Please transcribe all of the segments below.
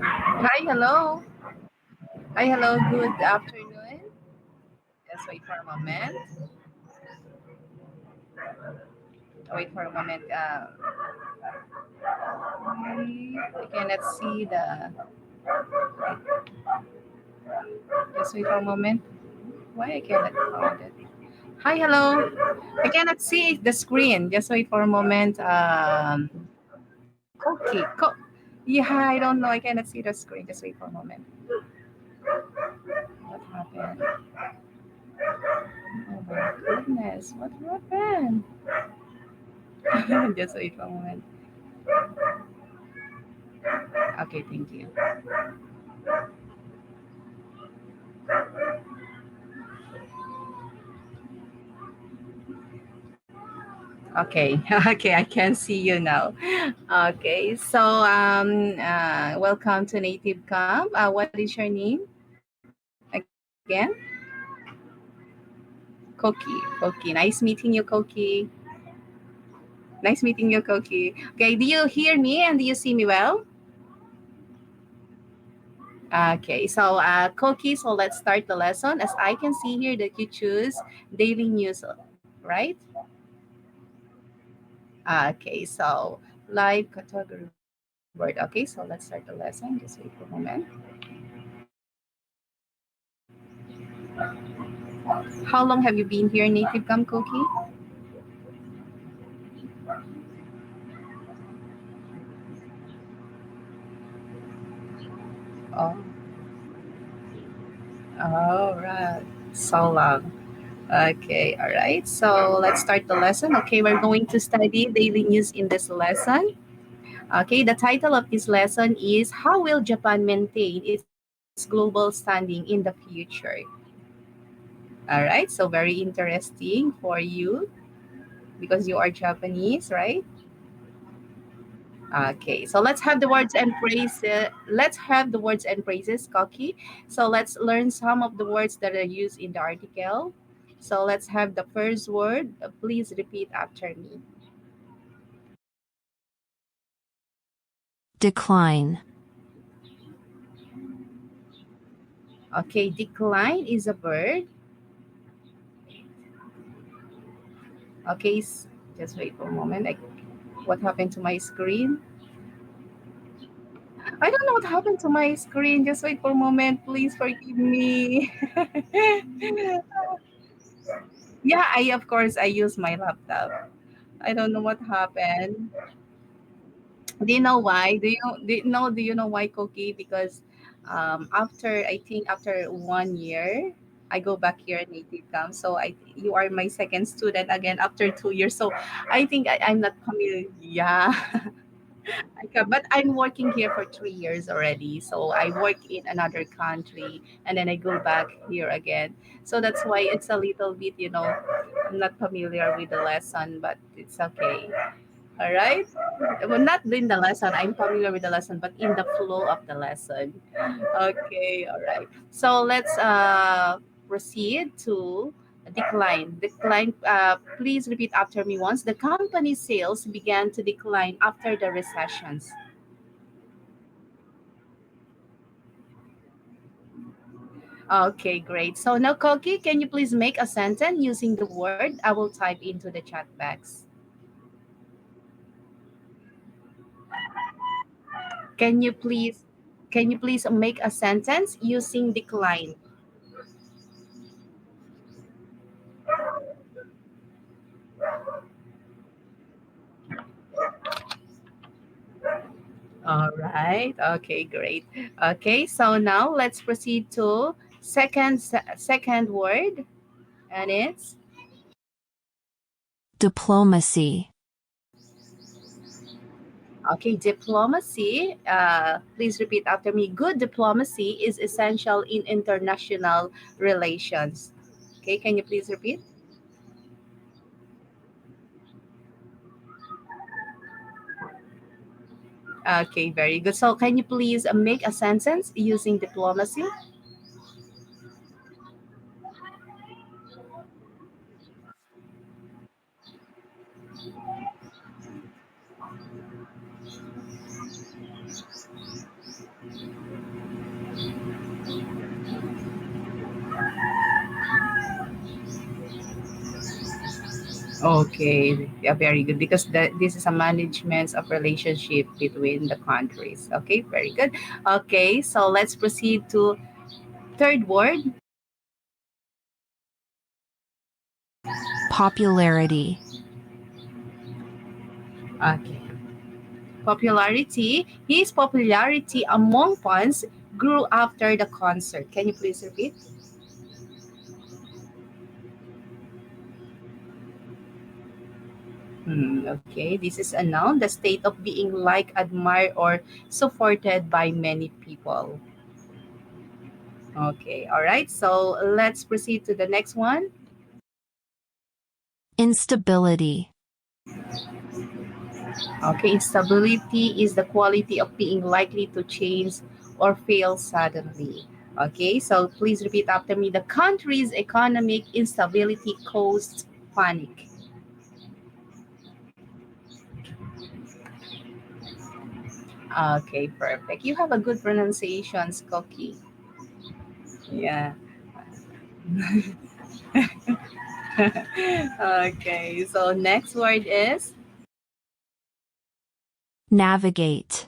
Hi, hello. Hi, hello. Good afternoon. Just wait for a moment. Wait for a moment. I cannot see the. Just wait for a moment. Why I cannot find it? Hi, hello. I cannot see the screen. Just wait for a moment. Cookie. Yeah, I don't know. I cannot see the screen. Just wait for a moment. What happened? Oh my goodness. What happened? Just wait for a moment. Okay, thank you. Okay, okay, I can see you now. Okay, so welcome to Native Camp. What is your name again? Koki. Koki. Nice meeting you, Koki. Nice meeting you, Koki. Okay, do you hear me and do you see me well? Okay, so Koki, so let's start the lesson. As I can see here that you choose daily news, right? Okay, so live category word. Okay, so let's start the lesson. Just wait for a moment. How long have you been here, Native Gum Cookie? Oh, all right. So long. Okay, all right. So let's start the lesson. Okay, we're going to study daily news in this lesson. Okay, the title of this lesson is How Will Japan Maintain its Global Standing in the Future? All right, so very interesting for you because you are Japanese, right? Okay, so let's have the words and phrases. Let's have the words and phrases, Koki. So let's learn some of the words that are used in the article. So let's have the first word. Please repeat after me. Decline. Okay, decline is a verb. Okay, just wait for a moment. What happened to my screen? I don't know what happened to my screen. Just wait for a moment. Please forgive me. Yeah, I of course I use my laptop. I don't know what happened. Do you know why? Do you know why, Cookie? Because after I think after 1 year, I go back here at Native Camp. So you are my second student again after 2 years. So I think I'm not familiar. Yeah, but I'm working here for 3 years already. So I work in another country and then I go back here again. So that's why it's a little bit, I'm not familiar with the lesson, but it's okay. All right. Well, not in the lesson. I'm familiar with the lesson, but in the flow of the lesson. Okay. All right. So let's proceed to decline. Decline. Please repeat after me once. The company's sales began to decline after the recessions. Okay, great. So now, Koki, can you please make a sentence using the word? I will type into the chat box. Can you please make a sentence using decline? All right. Okay, great. Okay, so now let's proceed to second word, and it's Diplomacy. okay, diplomacy. Please repeat after me. Good diplomacy is essential in international relations. Okay, can you please repeat? Okay, very good. So can you please make a sentence using diplomacy? Okay, yeah, very good because this is a management of relationship between the countries. Okay, very good. Okay, so let's proceed to third word. Popularity. Okay, popularity. His popularity among fans grew after the concert. Can you please repeat? Okay, this is a noun, the state of being liked, admired, or supported by many people. Okay, all right. So let's proceed to the next one. Instability. Okay, instability is the quality of being likely to change or fail suddenly. Okay, so please repeat after me. The country's economic instability caused panic. Okay, perfect. You have a good pronunciations, Koki. Yeah. Okay, so next word is Navigate.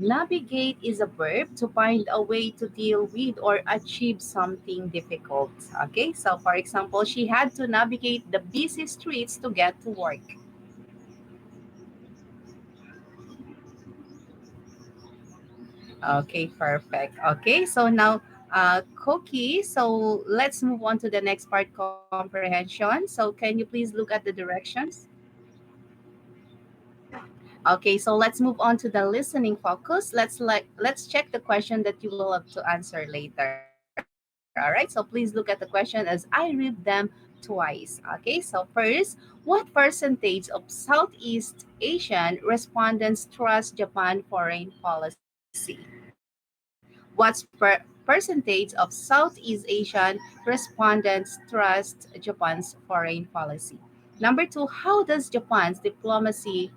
navigate is a verb to find a way to deal with or achieve something difficult. Okay, so for example, she had to navigate the busy streets to get to work. Okay, perfect. Okay, so now, Cookie, so let's move on to the next part, comprehension. So can you please look at the directions? Okay, so let's move on to the listening focus. Let's check the question that you will have to answer later. All right, so please look at the question as I read them twice. Okay, so first, what percentage of Southeast Asian respondents trust Japan foreign policy? Percentage of Southeast Asian respondents trust Japan's foreign policy? Number two, how does Japan's diplomacy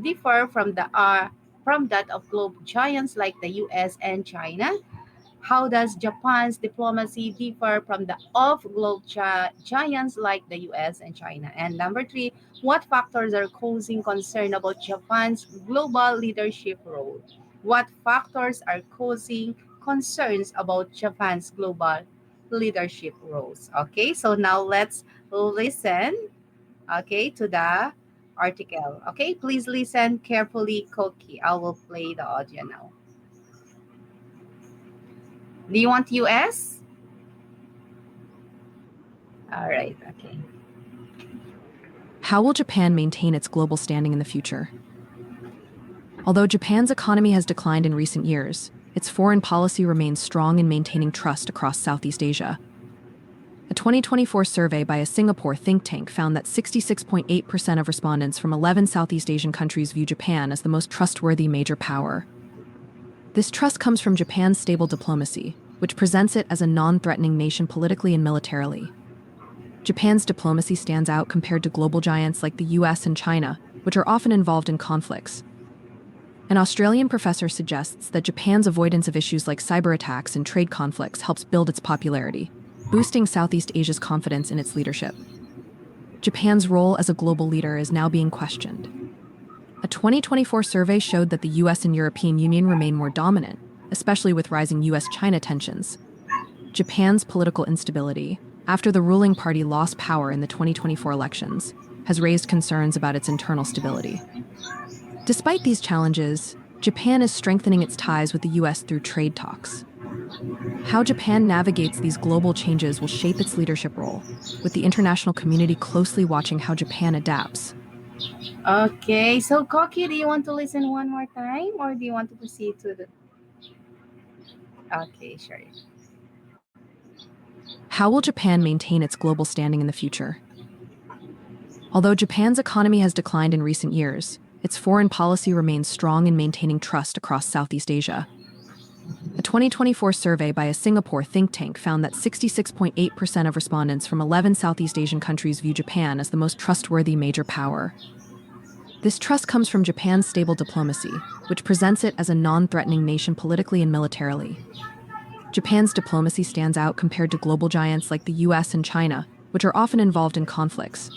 differ from that of globe giants like the US and China? How does Japan's diplomacy differ from the off-globe giants like the US and China? And number three, what factors are causing concern about Japan's global leadership role? What factors are causing concerns about Japan's global leadership roles? Okay, so now let's listen, okay, to the article. Okay, please listen carefully, Koki. I will play the audio now. Do you want US? All right, okay. How will Japan maintain its global standing in the future? Although Japan's economy has declined in recent years, its foreign policy remains strong in maintaining trust across Southeast Asia. A 2024 survey by a Singapore think tank found that 66.8% of respondents from 11 Southeast Asian countries view Japan as the most trustworthy major power. This trust comes from Japan's stable diplomacy, which presents it as a non-threatening nation politically and militarily. Japan's diplomacy stands out compared to global giants like the US and China, which are often involved in conflicts. An Australian professor suggests that Japan's avoidance of issues like cyber attacks and trade conflicts helps build its popularity, boosting Southeast Asia's confidence in its leadership. Japan's role as a global leader is now being questioned. A 2024 survey showed that the US and European Union remain more dominant, especially with rising US-China tensions. Japan's political instability, after the ruling party lost power in the 2024 elections, has raised concerns about its internal stability. Despite these challenges, Japan is strengthening its ties with the US through trade talks. How Japan navigates these global changes will shape its leadership role, with the international community closely watching how Japan adapts. Okay, so Koki, do you want to listen one more time or do you want to proceed to the. Okay, sure. How will Japan maintain its global standing in the future? Although Japan's economy has declined in recent years, its foreign policy remains strong in maintaining trust across Southeast Asia. A 2024 survey by a Singapore think tank found that 66.8% of respondents from 11 Southeast Asian countries view Japan as the most trustworthy major power. This trust comes from Japan's stable diplomacy, which presents it as a non-threatening nation politically and militarily. Japan's diplomacy stands out compared to global giants like the US and China, which are often involved in conflicts.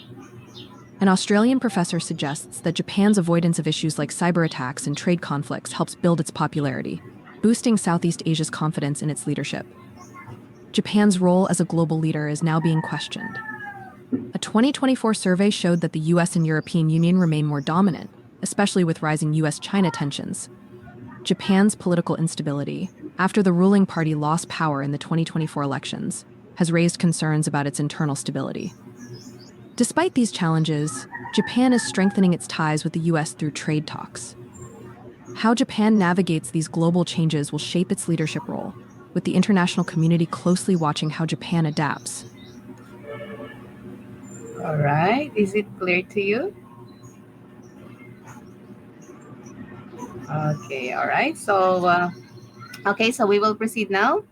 An Australian professor suggests that Japan's avoidance of issues like cyber attacks and trade conflicts helps build its popularity, boosting Southeast Asia's confidence in its leadership. Japan's role as a global leader is now being questioned. A 2024 survey showed that the US and European Union remain more dominant, especially with rising US-China tensions. Japan's political instability, after the ruling party lost power in the 2024 elections, has raised concerns about its internal stability. Despite these challenges, Japan is strengthening its ties with the US through trade talks. How Japan navigates these global changes will shape its leadership role, with the international community closely watching how Japan adapts. All right. Is it clear to you? Okay. All right. So we will proceed now.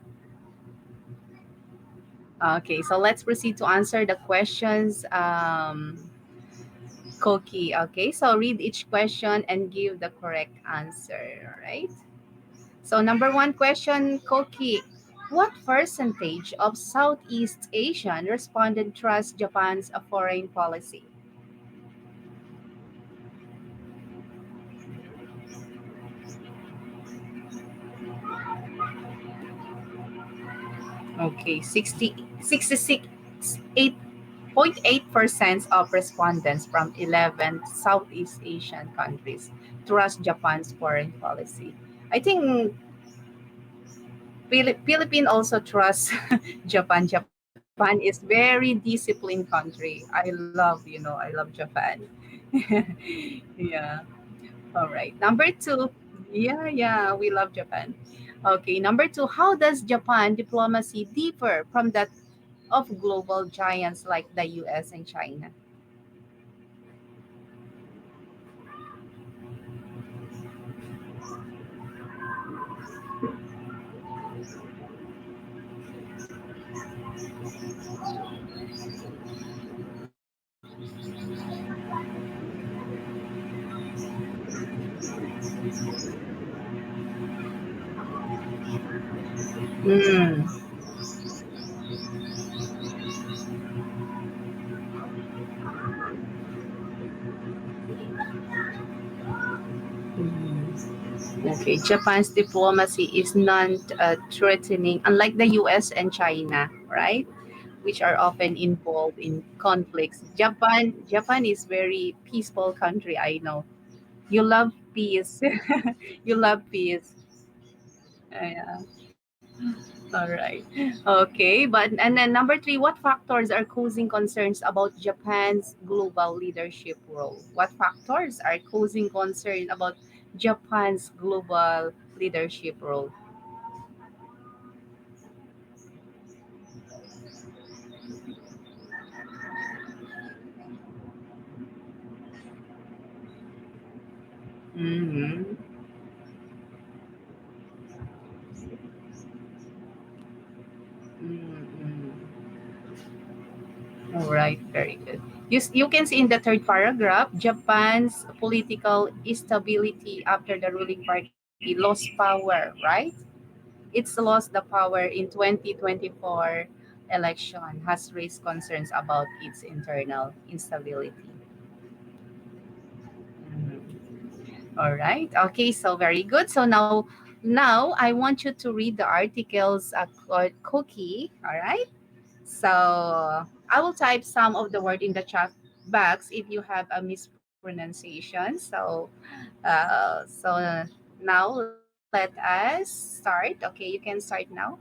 Okay. So let's proceed to answer the questions. Koki. Okay. So read each question and give the correct answer. All right. So number one question, Koki. What percentage of Southeast Asian responded trust Japan's foreign policy? Okay, 8.8% of respondents from 11 Southeast Asian countries trust Japan's foreign policy. I think Philippines also trusts Japan. Japan is very disciplined country. I love Japan. Yeah. All right. Number two. Yeah, yeah, we love Japan. Okay, number two, how does Japan diplomacy differ from that of global giants like the US and China? Mm. Okay, Japan's diplomacy is non-threatening, unlike the US and China, right? Which are often involved in conflicts. Japan is very peaceful country. I know you love peace. You love peace. Yeah. All right. Okay, but and then number three, what factors are causing concerns about Japan's global leadership role? What factors are causing concern about Japan's global leadership role? Mm-hmm. Mm-hmm. All right, very good. You can see in the third paragraph, Japan's political instability after the ruling party lost power, right? It's lost the power in 2024 election has raised concerns about its internal instability. Mhm. All right. Okay, so very good. So now I want you to read the articles cookie, all right? So I will type some of the word in the chat box if you have a mispronunciation. So now let us start. Okay, you can start now.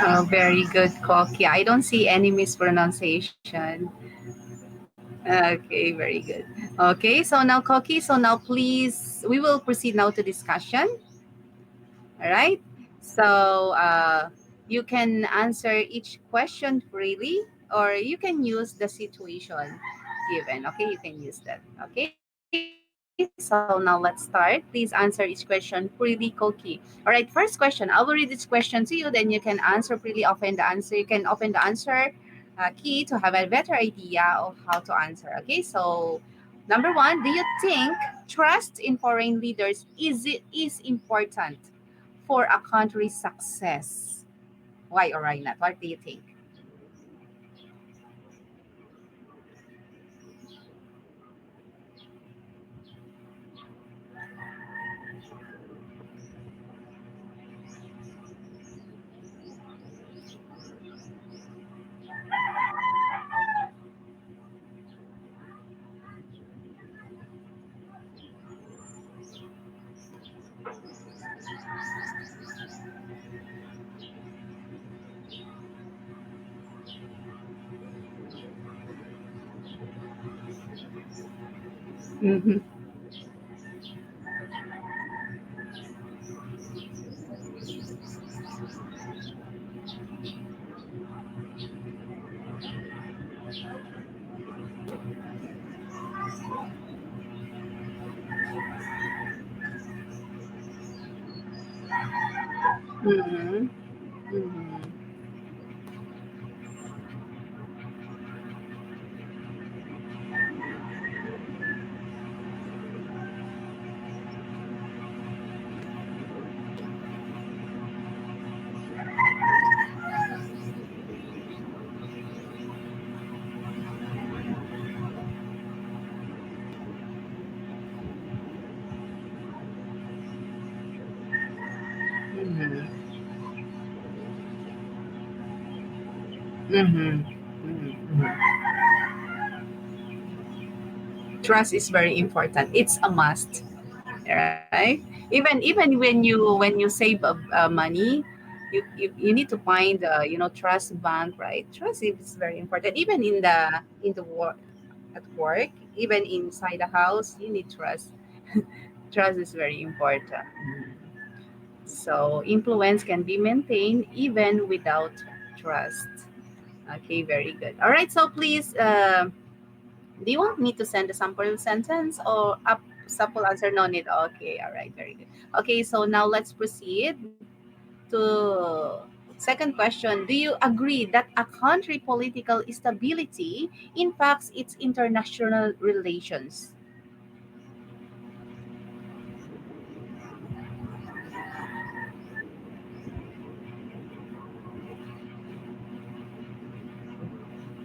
Oh, very good, Koki. I don't see any mispronunciation. Okay, very good. Okay, so now, Koki, so now please, we will proceed now to discussion. All right. So you can answer each question freely, or you can use the situation given. Okay, you can use that. Okay. So now let's start. Please answer each question freely, Koki. All right. First question. I will read this question to you. Then you can answer freely. Open the answer. You can open the answer key to have a better idea of how to answer. Okay. So number one, do you think trust in foreign leaders is important for a country's success? Why or why not? What do you think? Mm-hmm. Mm-hmm. Mm-hmm. Mm-hmm. Mm-hmm. Mm-hmm. Trust is very important. It's a must, right? Even when you save money, you need to find trust bank, right? Trust is very important. Even in the work at work, even inside the house, you need trust. Trust is very important. So influence can be maintained even without trust. Okay, very good. All right, so please, do you want me to send a sample sentence or a sample answer? No need. Okay, all right, very good. Okay, so now let's proceed to second question. Do you agree that a country political stability impacts its international relations?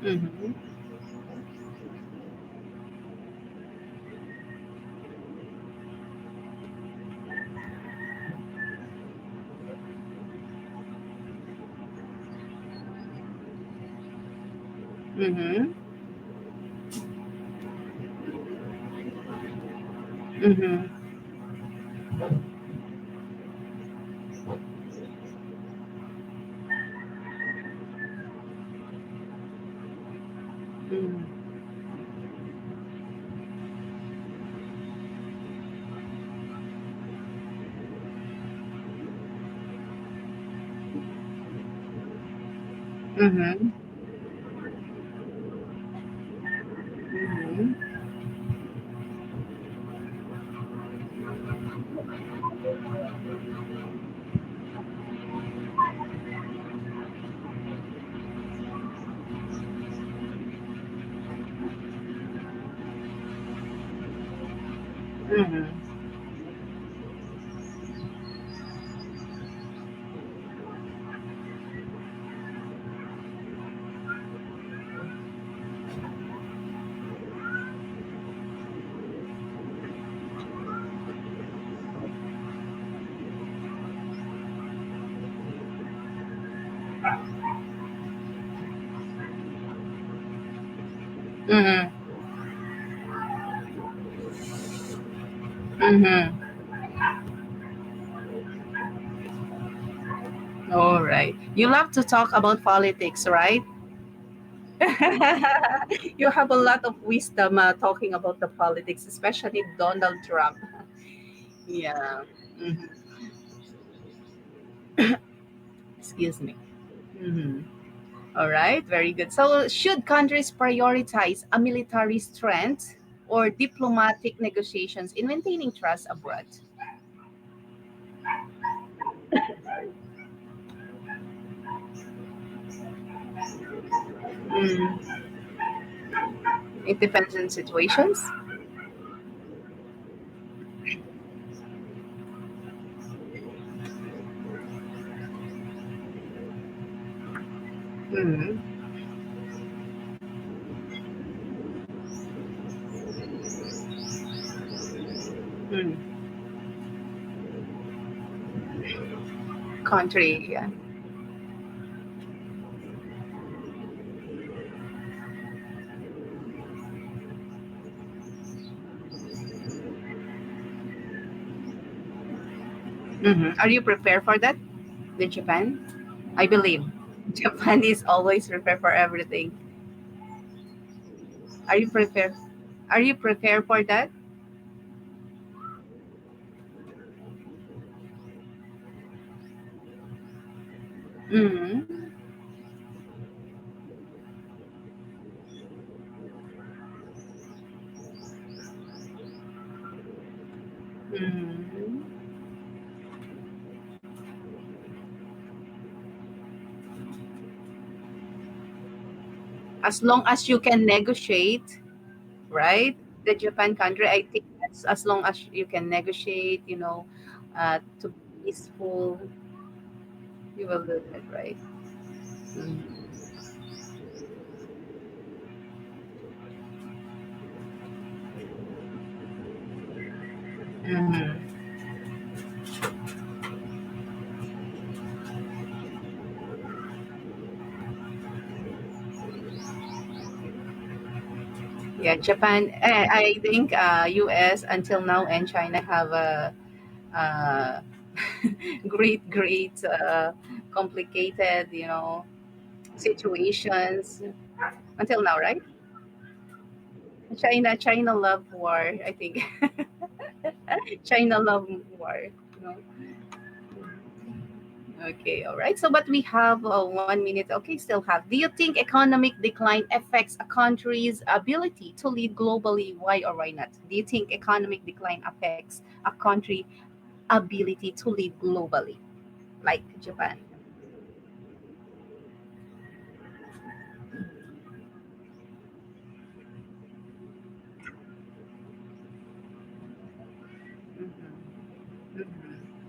Mm-hmm. Mm-hmm. Mm-hmm. Mm-hmm. Mm-hmm. Mm-hmm. Mm-hmm. Mm-hmm. Mm-hmm. All right. You love to talk about politics, right? You have a lot of wisdom talking about the politics, especially Donald Trump. Yeah. Hmm. Excuse me. Hmm. All right. Very good. So, should countries prioritize a military strength or diplomatic negotiations in maintaining trust abroad? Mm. It depends on situations. Mm. Mm. Country. Yeah. Hmm. Are you prepared for that? The Japan? I believe Japan is always prepared for everything. Are you prepared? Are you prepared for that? Mm-hmm. Mm-hmm. As long as you can negotiate, right? The Japan country, I think as long as you can negotiate, to be peaceful, you will do that, right? Mm-hmm. Mm-hmm. Yeah, Japan. I think U.S. until now and China have a uh, great, complicated, situations until now, right? China love war. I think China love war. You know? Okay, all right. So, but we have 1 minute. Okay, still have. Do you think economic decline affects a country's ability to lead globally? Why or why not? Do you think economic decline affects a country' ability to lead globally, like Japan? Mhm. Mhm.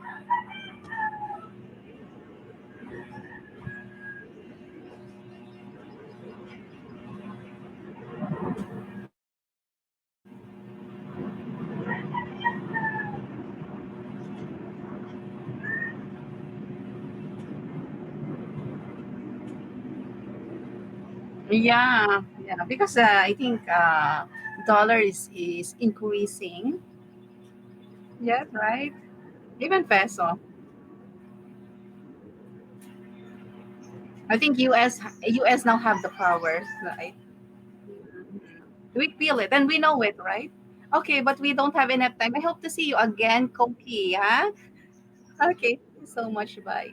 Yeah, yeah, because I think dollar is increasing. Yes, right. Even peso. I think US now have the power, right? We feel it and we know it, right? Okay, but we don't have enough time. I hope to see you again, Koki. Huh? Okay, thank you so much. Bye.